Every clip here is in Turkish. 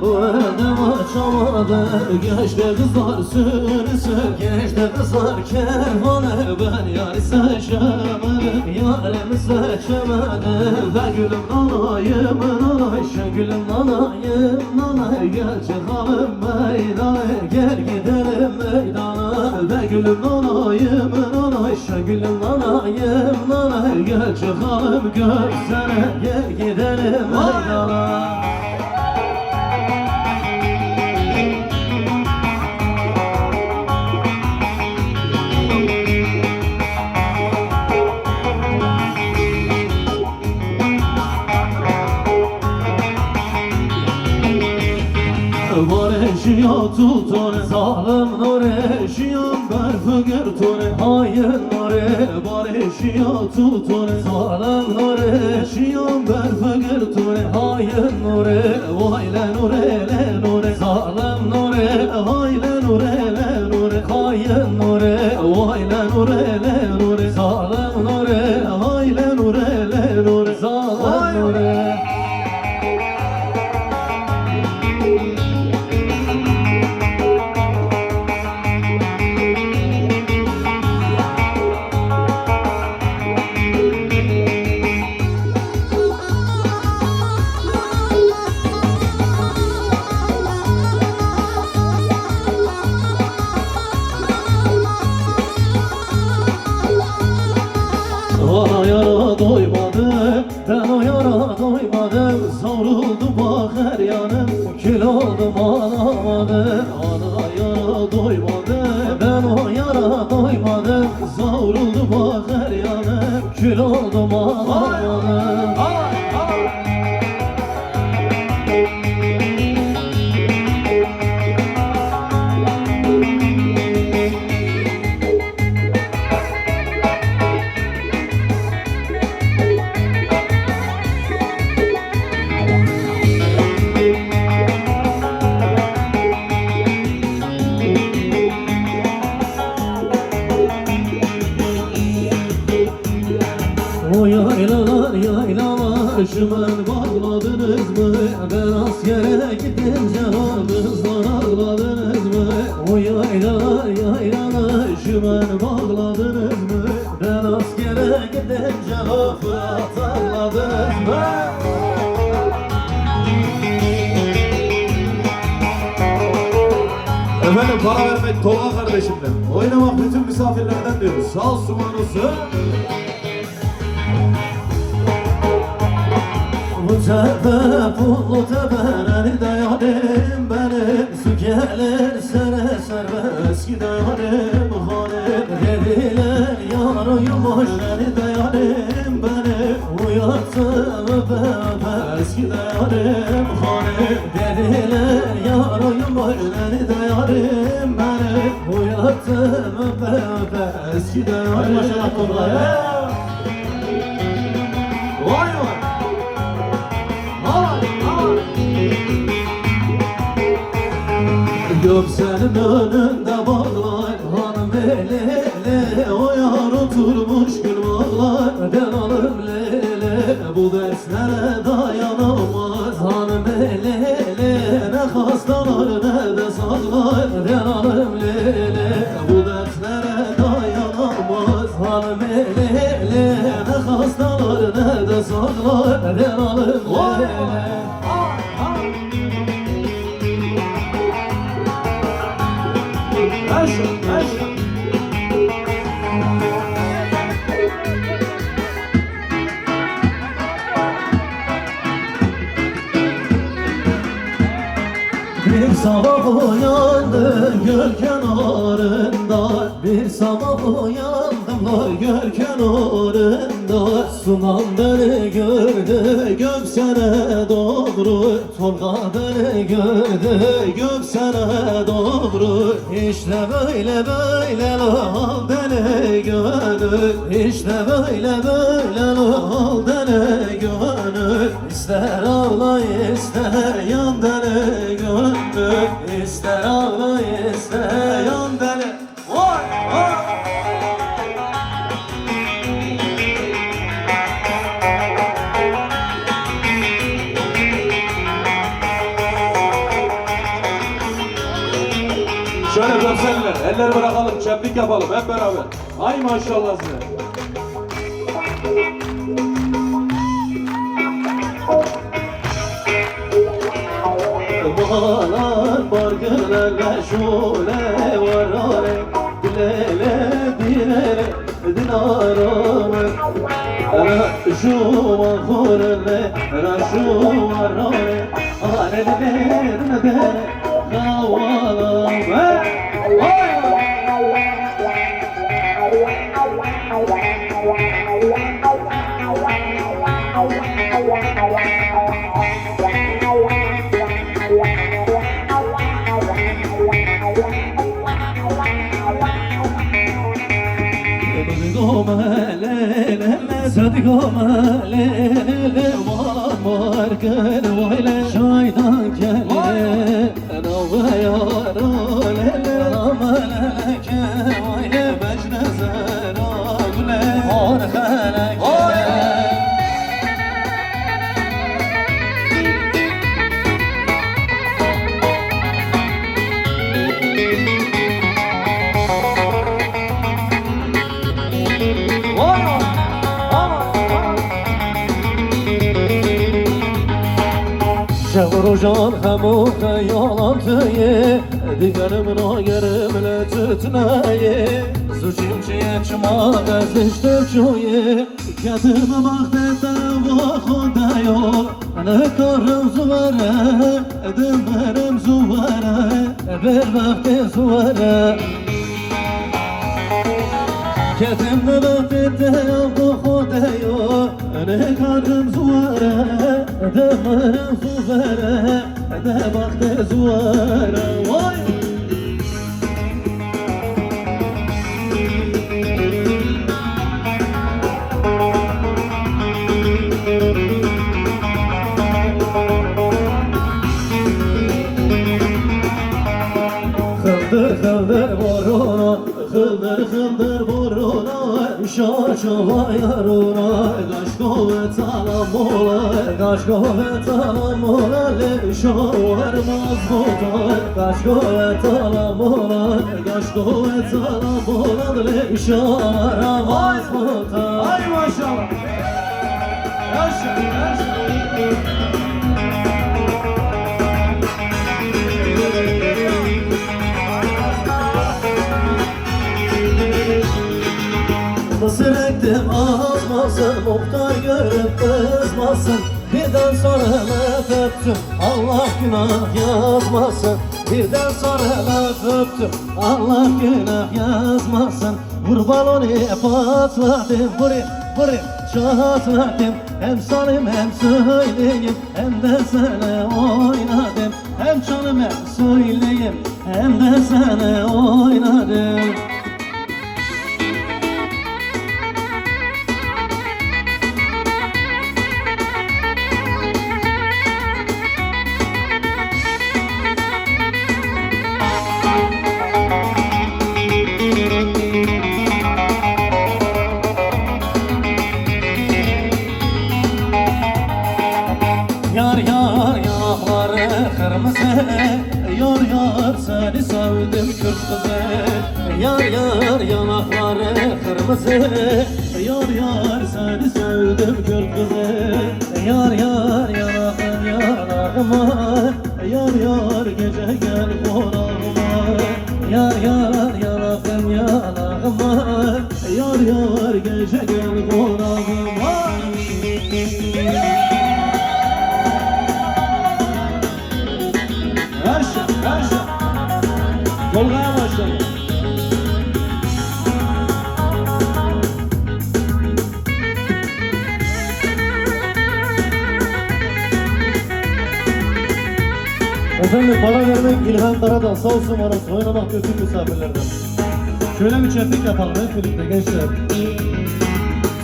Öldüm açamadım. Geçti kızlar sürüsü, geçti kızlar kervanı. Ben yar seçemedim, yarimi seçemedim. Ve gülüm nanayım nanay, gülüm nanayım nanay. Gel çıkalım meydana, gel gidelim meydana. Ve gülüm nanayım nanay, gülüm nanayım nanay. Gel çıkalım göksene, gel gidelim meydana. Var eşya tutar zalim nur eşyam ber fıgır tune hain nur var eşya tutar zalim nur eşyam ber fıgır tune hain nur vay le nur le nur zalim nur hay le nur le nur hain nur vay le nur le nur zalim nur hay le nur le nur zalim nur. Ana yara doymadım, ben o yara doymadım. Savruldu bak her yanım, kül oldum ağlamadım. Ana yara doymadım, ben o yara doymadım. Savruldu bak her yanım, kül oldum ağlamadım. O yaylalar yaylalar şımen bağladınız mı? Ben askere gidince kızlar ağladınız mı? O yaylalar yaylalar şımen bağladınız mı? Ben askere gidince Fırat ağladınız mı? Efendim para vermek Tolga kardeşimden, oynamak bütün misafirlerden diyoruz. Sağ olsun olsun. Bu tepe pullu tepeleri de yarim benim. Su gelirse serbest gide yarim halim. Dediler yar uyumuş beni de yarim benim. Uyattım öpe öpe eskide yarim halim. Dediler yar uyumuş beni de yarim benim. Uyattım öpe öpe eskide yarim. Maşallah Tolga'ya. Vay vay. Göksel'in önünde bağlar hanım lele. O yar oturmuş gül bağlar delalım lele. Bu derslere dayanamaz hanım lele. Ne hastalar ne de sağlar delalım lele. Bu derslere dayanamaz hanım lele. Ne hastalar ne de sağlar delalım lele. Bir sabah uyandım göl kenarında. Bir sabah uyandım göl kenarında. Sunan beni gördü Göksele doğru. Tolga beni gördü Göksele doğru. İşte böyle böyle al beni gönül. İşte böyle böyle al beni gönül. İster ağla ister yan beni gönül. İster ağla ister yan beni. Vay vay. Şöyle görsünler. Elleri bırakalım. Çeplik yapalım hep beraber. Ay maşallah size. Balar bargılarla şule varare Dilele dilele dinarame Ana şu mahurle Ana şu varare Are dilere dere Kavalame Sadıkoma lele var gel vayla şaydan kelle Navaya lele amaleke vayla becne zera güle Harhaleke Şevrujan hamurda yalantıyı Digerim nagerimle tütneyi Suçimçiye çımak eziştir çuyi Kedime baktete vakuda yok Ne karım zuvare Edimlerim zuvare Bir vakti zuvare Kedime baktete vakuda yok Ne karım zuvare Edimlerim zuvare De vakti zuvare Vay! Kıldır boruna, kıldır boruna Şaşova yaruna, kaşko ve talam ola Kaşko ve talam ola, leşo varmaz botar Kaşko ve talam ola, kaşko ve talam ola Leşo varmaz botar Ay maşallah. Yaşa yaşa. Mısır ektim azmasın, muhtar görüp kızmasın Birden sonra laf öptüm, Allah günah yazmasın Birden sonra laf öptüm, Allah günah yazmasın Vur balonu patladım, vurayım çatladım Hem sanım hem söyleyeyim, hem de sana oynadım Hem canım hem söyleyeyim, hem de sana oynadım Yar yanakları kırmızı Yar seni sevdim Kürt kızı Yar yanakları kırmızı Yar seni sevdim Kürt kızı Yar yanakın yanağıma Yar gece gel konağıma Yar yanakın yanağıma Yar gece gel konağıma Yaşa. Tolga'ya başlayın. Efendim bana vermek İlhan Karadağ sağ olsun bana oynamak bütün misafirlerden. Şöyle bir çiftlik yapalım hep birlikte gençler.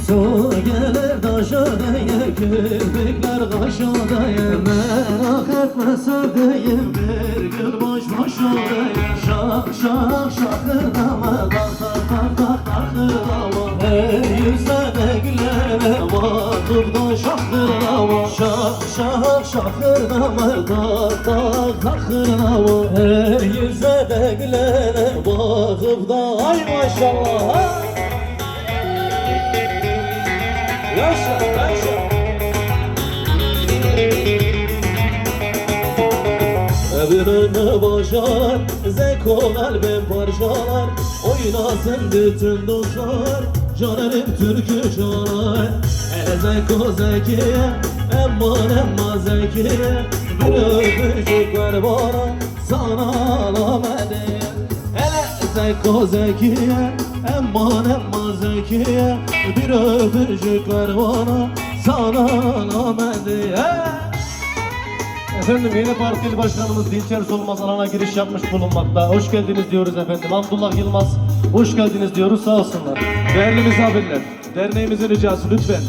Su gelir daşa değer, kirpikler kaşa değer Merak etme sevdiğim bir gün boş boşa değer Şak şakırdama, tak takırdama Her yüzde gülene vakıf da şakırdama Şak şakırdama, tak takırdama Her yüzde gülene maşallah ha. Yaşa yaşa. Öbürünü boşar, Zeko kalbim parçalar. Oynasın bütün dostlar, Caner'im türkü çalar. Zeko Zekiye, emma Zekiye. Bir öpücük ver bana, sana alamedim. Hele Zeko Zekiye, emma Zekiye. Bir öpücük ver bana, sana alamedim. Efendim yeni partili başkanımız Dinçer Solmaz alana giriş yapmış bulunmakta. Hoş geldiniz diyoruz efendim. Abdullah Yılmaz hoş geldiniz diyoruz, sağ olsunlar. Değerli misafirler, derneğimizin ricası lütfen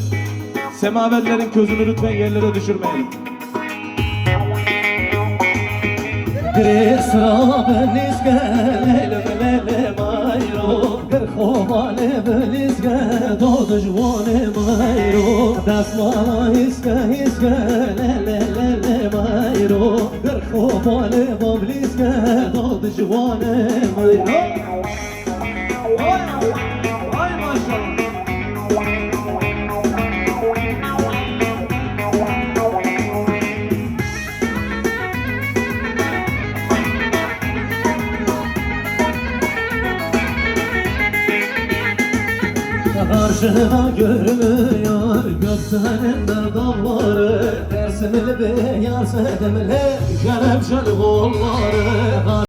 semaverlerin közünü lütfen yerlere düşürmeyelim. Bir sıra benizge lele mayro Bir hovane benizge dodu jvane mayro Dasmala hiske lele mayro Bir hovane bablizge dodu jvane mayro Ay maşallah. Karşıda görünüyor gökselinde dağları Dersimli bir yar sedemli kelepçeli kolları